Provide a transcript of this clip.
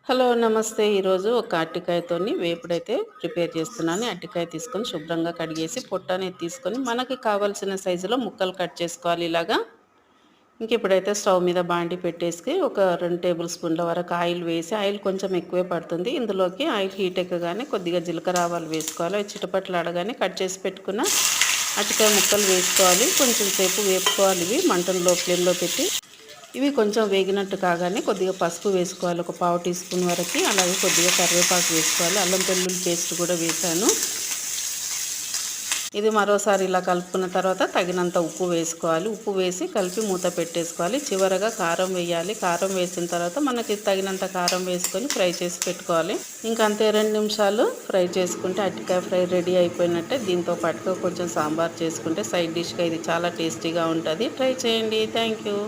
Hello నమస్తే. ఈరోజు ఒక అరటికాయతోని వేపుడైతే ప్రిపేర్ చేస్తున్నాను. అరటికాయ తీసుకొని శుభ్రంగా కడిగేసి పొట్టు అనేది తీసుకొని మనకి కావాల్సిన సైజులో ముక్కలు కట్ చేసుకోవాలి ఇలాగా. ఇప్పుడైతే స్టవ్ మీద బాండి పెట్టేసి ఒక 2 టేబుల్ స్పూన్ల వరకు ఆయిల్ వేసి, ఆయిల్ కొంచెం ఎక్కువే పడుతుంది. ఇందులోకి ఆయిల్ హీట్ ఎక్కగానే కొద్దిగా జీలకర్ర ఆవాలు వేసుకోవాలి. అవి చిటపటలాడగానే కట్ చేసి పెట్టుకున్న అరటికాయ ముక్కలు వేసుకోవాలి. కొంచెం సేపు వేపుకోవాలి. ఇవి మంటను లో ఫ్లేమ్లో పెట్టి ఇవి కొంచెం వేగినట్టు కాగానే కొద్దిగా పసుపు వేసుకోవాలి. ఒక పావు టీ స్పూన్ వరకు. అలాగే కొద్దిగా కరివేపాకు వేసుకోవాలి. అల్లం వెల్లుల్లి పేస్ట్ కూడా వేసాను. ఇది మరోసారి ఇలా కలుపుకున్న తర్వాత తగినంత ఉప్పు వేసుకోవాలి. ఉప్పు వేసి కలిపి మూత పెట్టేసుకోవాలి. చివరగా కారం వేయాలి. కారం వేసిన తర్వాత మనకి తగినంత కారం వేసుకొని ఫ్రై చేసి పెట్టుకోవాలి. ఇంకంతే 2 నిమిషాలు ఫ్రై చేసుకుంటే అరటికాయ ఫ్రై రెడీ అయిపోయినట్టే. దీంతో పాటుగా కొంచెం సాంబార్ చేసుకుంటే సైడ్ డిష్గా ఇది చాలా టేస్టీగా ఉంటుంది. ట్రై చేయండి. Thank you.